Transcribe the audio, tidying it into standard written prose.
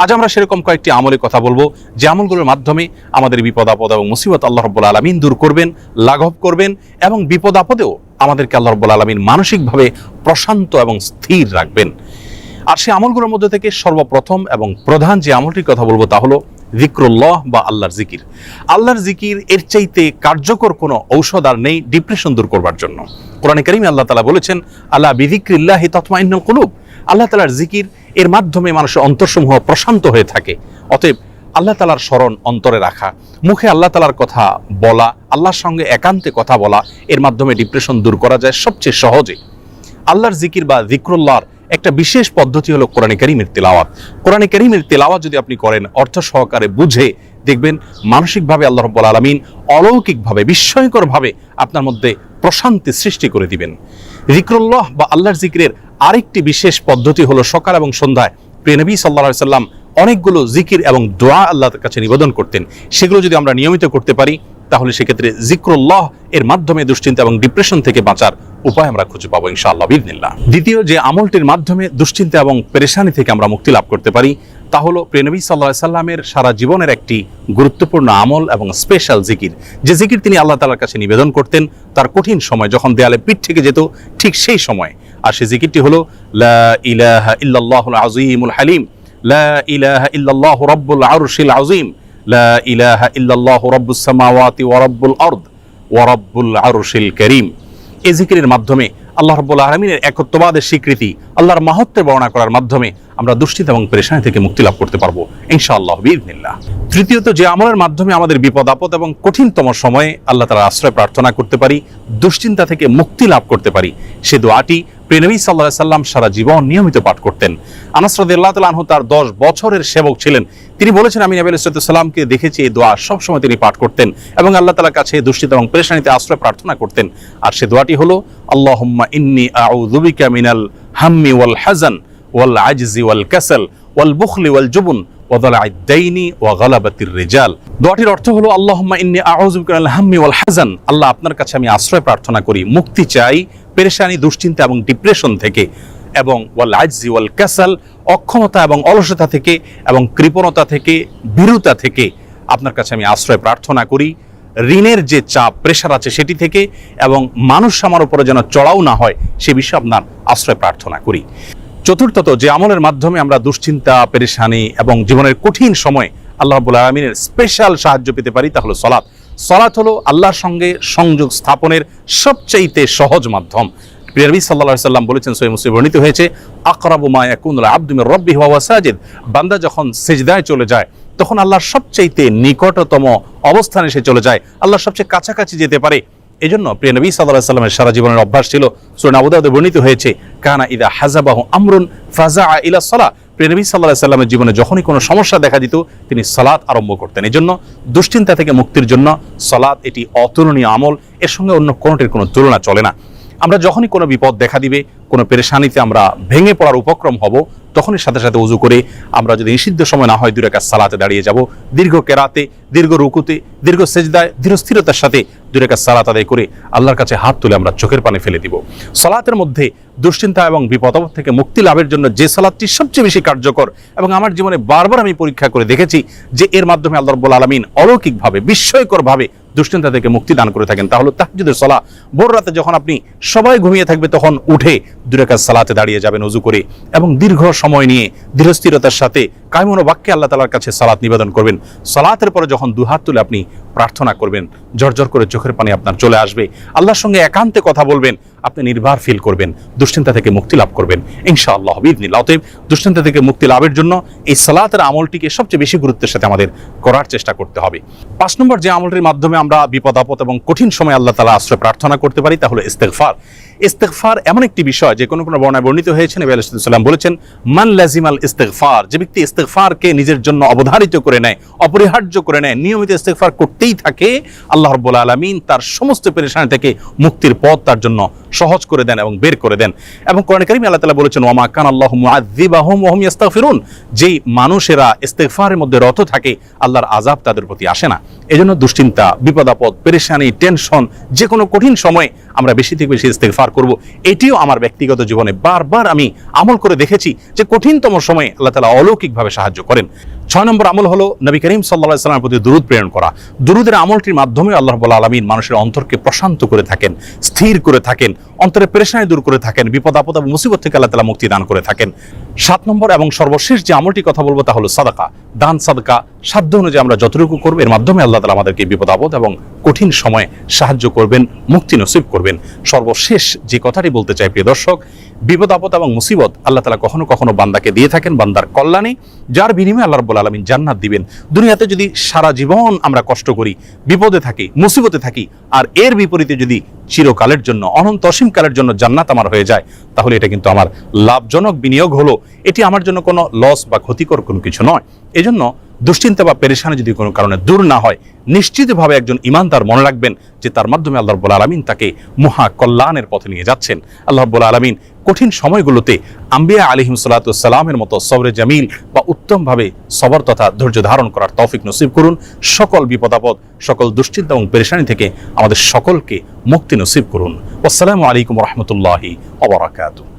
আজ আমরা সেরকম কয়েকটি আমলের কথা বলবো, যে আমলগুলোর মাধ্যমে আমাদের বিপদ আপদ এবং মুসিবত আল্লাহ রাব্বুল আলামিন দূর করবেন, লাঘব করবেন, এবং বিপদ আপদেও আমাদেরকে আল্লাহ রাব্বুল আলামিন মানসিকভাবে প্রশান্ত এবং স্থির রাখবেন। আর সেই আমলগুলোর মধ্যে থেকে সর্বপ্রথম এবং প্রধান যে আমলটির কথা বলবো তা হলো যিকরুল্লাহ বা আল্লাহর জিকির। আল্লাহর জিকির এর চাইতে কার্যকর কোনো ঔষধ আর নেই ডিপ্রেশন দূর করবার জন্য। কোরআনে কারীমে আল্লাহ তাআলা বলেছেন, আলা বিযিকরিল্লাহি তাতমাইন্নুল কুলুব। আল্লাহ তাআলার জিকির এর মাধ্যমে মানুষের অন্তরসমূহ প্রশান্ত হয়ে থাকে। অতএব আল্লাহ তাআলার স্মরণ অন্তরে রাখা, মুখে আল্লাহ তাআলার কথা বলা, আল্লাহর সঙ্গে একান্তে কথা বলা, এর মাধ্যমে ডিপ্রেশন দূর করা যায় সবচেয়ে সহজে। আল্লাহর জিকির বা যিকরুল্লাহর একটা বিশেষ পদ্ধতি হলো কোরআনে কারীমের তিলাওয়াত। কোরআনে কারীমের তিলাওয়াত যদি আপনি করেন অর্থ সহকারে বুঝে, দেখবেন মানসিকভাবে আল্লাহ রাব্বুল আলামিন অলৌকিকভাবে, বিস্ময়করভাবে আপনার মধ্যে প্রশান্তি সৃষ্টি করে দিবেন। যিকরুল্লাহ বা আল্লাহর জিকিরের আরেকটি বিশেষ পদ্ধতি হলো সকাল এবং সন্ধ্যায় প্রিয় নবী সাল্লাল্লাহু আলাইহি সাল্লাম অনেকগুলো জিকির এবং দোয়া আল্লাহর কাছে নিবেদন করতেন। সেগুলো যদি আমরা নিয়মিত করতে পারি তাহলে সেক্ষেত্রে যিকরুল্লাহ এর মাধ্যমে দুশ্চিন্তা এবং ডিপ্রেশন থেকে বাঁচার উপায় আমরা খুঁজে পাবো ইনশাআল্লাহ বিইذনিল্লাহ। দ্বিতীয় যে আমলটির মাধ্যমে দুশ্চিন্তা এবং পেরেশানি থেকে আমরা মুক্তি লাভ করতে পারি তা হলো প্রিয় নবী সাল্লাল্লাহু আলাইহি সাল্লামের সারা জীবনের একটি গুরুত্বপূর্ণ আমল এবং স্পেশাল জিকির, যে জিকির তিনি আল্লাহ তাআলার কাছে নিবেদন করতেন তার কঠিন সময় যখন দেয়ালে পিঠ থেকে যেত ঠিক সেই সময়। আর সেই জিকিরটি হলো লা ইলাহা ইল্লাল্লাহুল আযীমুল হালিম, লা ইলাহা ইল্লাল্লাহু রাব্বুল আরশিল আযীম, লা ইলাহা ইল্লাল্লাহু রাব্বুস সামাওয়াতি ওয়া রাব্বুল আরদ ওয়া রাব্বুল আরশিল কারীম। এই জিকিরের মাধ্যমে আল্লাহ রাব্বুল আলামিনের একত্ববাদের স্বীকৃতি, আল্লাহর মাহাত্ম্যের বর্ণনা করার মাধ্যমে আমরা দুশ্চিন্তা এবং পেরেশানি থেকে মুক্তি লাভ করতে পারবো ইনশাআল্লাহ বিইذনিল্লাহ। তৃতীয়ত যে আমলের মাধ্যমে আমাদের বিপদ আপদ এবং কঠিনতম সময়ে আল্লাহ তাআলার আশ্রয় প্রার্থনা করতে পারি, দুশ্চিন্তা থেকে মুক্তি লাভ করতে পারি, সে দোয়াটি প্রিয় নবী সাল্লাল্লাহু আলাইহি সাল্লাম সারা জীবন নিয়মিত পাঠ করতেন। আনাস রাদিয়াল্লাহু তাআলা আনহু তার 10 বছরের সেবক ছিলেন। তিনি বলেছেন, আমি নবী আলাইহিস সালামকে দেখেছি এই দোয়া সবসময় তিনি পাঠ করতেন এবং আল্লাহ তাআলার কাছে দুশ্চিন্তা এবং পেরেশানিতে আশ্রয় প্রার্থনা করতেন। আর সে দোয়াটি হলো আল্লাহুম্মা ইন্নী আউযু বিকা মিনাল হাম্মি ওয়াল হাযান ওয়াল আজজি ওয়াল কাসাল ওয়াল বুখলি ওয়াল জুবন ওয়া যালা'আদ দাইনি ওয়া গালাবাতির রিজাল। দোয়াটির অর্থ হলো আল্লাহুম্মা ইন্নী আউযু বিকা মিনাল হাম্মি ওয়াল হাযান, আল্লাহ আপনার কাছে আমি আশ্রয় প্রার্থনা করি, মুক্তি চাই পেরেশানি, দুশ্চিন্তা এবং ডিপ্রেশন থেকে, এবং ওয়াল আজজি ওয়াল কাসাল, অক্ষমতা এবং অলসতা থেকে এবং কৃপণতা থেকে, ভীরুতা থেকে আপনার কাছে আমি আশ্রয় প্রার্থনা করি, ঋণের যে চাপ প্রেশার আছে সেটি থেকে, এবং মানুষ আমার উপরে যেন চড়াও না হয় সে বিষয়ে আপনার আশ্রয় প্রার্থনা করি। চতুর্থত যে আমলের মাধ্যমে আমরা দুশ্চিন্তা, পেরেশানি এবং জীবনের কঠিন সময় আল্লাহ রাব্বুল আলামিনের স্পেশাল সাহায্য পেতে পারি তা হলো সালাত। সালাত হলো আল্লাহর সঙ্গে সংযোগ স্থাপনের সবচেয়ে সহজ মাধ্যম। প্রিয় নবী সাল্লাল্লাহু আলাইহি সাল্লাম বলেছেন, সহিহ মুসলিমে বর্ণিত হয়েছে, আকরাবু মা ইয়াকুনুল আবদু মির রাব্বিহি ওয়া হুয়া সাজিদ, বান্দা যখন সিজদায় চলে যায় তখন আল্লাহর সবচেয়ে নিকটতম অবস্থানে সে চলে যায়, আল্লাহর সবচেয়ে কাছাকাছি যেতে পারে। এজন্য প্রিয় নবী সাল্লাল্লাহু আলাইহি সাল্লামের সারা জীবনের অভ্যাস ছিল, সূরা আবু দাউদে বর্ণিত হয়েছে, কানা ইযা হাযাবাহু আমরুন ফাযাআ ইলা সালাহ। প্রিয় নবী সাল্লাল্লাহু আলাইহি সাল্লামের জীবনে যখনই কোনো সমস্যা দেখা দিত তিনি সালাত আরম্ভ করতেন। এজন্য দুশ্চিন্তা থেকে মুক্তির জন্য সালাত এটি অতুলনীয় আমল, এর সঙ্গে অন্য কোনোটির কোনো তুলনা চলে না। আমরা যখনই কোনো বিপদ দেখা দিবে, কোনো পেরেশানিতে আমরা ভেঙে পড়ার উপক্রম হব, তখনই সাথে সাথে ওযু করে আমরা যদি নিষিদ্ধ সময় না হয় 2 রাকাত সালাতে দাঁড়িয়ে যাব, দীর্ঘ কেরাতে, দীর্ঘ রুকুতে, দীর্ঘ সেজদায় ধীর স্থিরতার সাথে 2 রাকাত সালাত আদায় করে আল্লাহর কাছে হাত তুলে আমরা চোখের পানি ফেলে দিব। সালাতের মধ্যে দুশ্চিন্তা এবং বিপদ আপদ থেকে মুক্তি লাভের জন্য যে সালাতটি সবচেয়ে বেশি কার্যকর এবং আমার জীবনে বারবার আমি পরীক্ষা করে দেখেছি যে এর মাধ্যমে আল্লাহ রাব্বুল আলামিন অলৌকিকভাবে, বিস্ময়করভাবে দুশ্চিন্তা থেকে মুক্তি দান করে থাকেন, তা হলো তাহাজ্জুদের সালাহ। ভোর রাতে যখন আপনি সবাই ঘুমিয়ে থাকবে তখন উঠে 2 রাকাত সালাতে দাঁড়িয়ে যাবেন ওযু করে এবং দীর্ঘ সময় নিয়ে ধীরস্থিরতার সাথে কায়মন বাক্যে আল্লাহ তাআলার কাছে সালাত নিবেদন করবেন। সালাতের পরে যখন 2 হাত তুলে আপনি প্রার্থনা করবেন, ঝরঝর করে চোখের পানি আপনার চলে আসবে, আল্লাহর সঙ্গে একান্তে কথা বলবেন, আপনি নির্ভর ফিল করবেন, দুশ্চিন্তা থেকে মুক্তি লাভ করবেন ইনশাআল্লাহ বিইذনিল্লাহ। অতএব দুশ্চিন্তা থেকে মুক্তি লাভের জন্য এই সালাতের আমলটিকে সবচেয়ে বেশি গুরুত্বের সাথে আমাদের করার চেষ্টা করতে হবে। 5 নম্বর যে আমলটির মাধ্যমে আমরা বিপদ আপদ এবং কঠিন সময় আল্লাহ তাআলা আশ্রয় প্রার্থনা করতে পারি তা হলো ইস্তেগফার। ইস্তেগফার এমন একটি বিষয় যে কোনো বর্ণনায় বর্ণিত হয়েছে, নবী আলাইহিস সালাম বলেছেন, মান লাজিমাল ইস্তেগফার, যে ব্যক্তি ইস্তেগফারকে নিজের জন্য অবধারিত করে নেয়, অপরিহার্য করে নেয়, নিয়মিত ইস্তেগফার করতেই থাকে, আল্লাহ রাব্বুল আলামিন তার সমস্ত পেরেশানি থেকে মুক্তির পথ তার জন্য সহজ করে দেন এবং বের করে দেন। এবং কোরআন কারীমে আল্লাহ তাআলা বলেছেন ওয়া মা কানা আল্লাহু মুআযযিবাহুম ওয়া হুম ইস্তাগফিরুন, যেই মানুষেরা ইস্তিগফারের মধ্যে রত থাকে আল্লাহর আযাব তাদের প্রতি আসে না। এজন্য দুশ্চিন্তা, বিপদ আপদ, পেরেশানি, টেনশন, যে কোনো কঠিন সময়ে আমরা বেশি থেকে বেশি ইস্তিগফার করব। এটিও আমার ব্যক্তিগত জীবনে বারবার আমি আমল করে দেখেছি যে কঠিনতম সময়ে আল্লাহ তাআলা অলৌকিকভাবে সাহায্য করেন। 6 নম্বর আমল হলো নবী করিম সাল্লাল্লাহু আলাইহি ওয়াসাল্লামের প্রতি দুরূদ প্রেরণ করা। দুরূদের আমলটির মাধ্যমে আল্লাহ রাব্বুল আলামিন মানুষের অন্তরকে প্রশান্ত করে থাকেন, স্থির করে থাকেন, অন্তরে পেরেশানি দূর করে থাকেন, বিপদ আপদ এবং মুসিবত থেকে আল্লাহ তাআলা মুক্তি দান করে থাকেন। 7 নম্বর এবং সর্বশেষ যে আমলটি কথা বলবো তা হলো সাদাকা, দান সাদকা। সাধ্য অনুযায়ী আমরা যতটুকু করব এর মাধ্যমে আল্লাহ তাআলা আমাদেরকে বিপদ আপদ এবং কঠিন সময়ে সাহায্য করবেন, মুক্তি নসিব করবেন। সর্বশেষ যে কথাটি বলতে চাই প্রিয় দর্শক, বিপদ আপদ এবং মুসিবত আল্লাহ তাআলা কখনো কখনো বান্দাকে দিয়ে থাকেন বান্দার কল্যাণে, যার বিনিময়ে আল্লাহ রাব্বুল আলামিন জান্নাত দিবেন। দুনিয়াতে যদি সারা জীবন আমরা কষ্ট করি, বিপদে থাকি, মুসিবতে থাকি, আর এর বিপরীতে যদি চিরকালের জন্য, অনন্ত অসীমকালের জন্য জান্নাত আমার হয়ে যায়, তাহলে এটা কিন্তু আমার লাভজনক বিনিয়োগ হলো। এটি আমার জন্য কোনো লস বা ক্ষতিকর কোনো কিছু নয়। এজন্য দুশ্চিন্তা বা পেরেশানি যদি কোনো কারণে দূর না হয়, নিশ্চিতভাবে একজন ঈমানদার মনে রাখবেন যে তার মাধ্যমে আল্লাহ রাব্বুল আলামিন তাকে মহা কল্যাণের পথে নিয়ে যাচ্ছেন। আল্লাহ রাব্বুল আলামিন কঠিন সময়গুলোতে আম্বিয়া আলাইহিস সালাতু ওয়াস সালামের মতো সবরে জামিল বা উত্তমভাবে সবর তথা ধৈর্য ধারণ করার তৌফিক নসিব করুন। সকল বিপদ আপদ, সকল দুশ্চিন্তা এবং পেরেশানি থেকে আমাদের সকলকে মুক্তি নসিব করুন। আসসালামু আলাইকুম ওয়া রাহমাতুল্লাহি ওয়া বারাকাতুহু।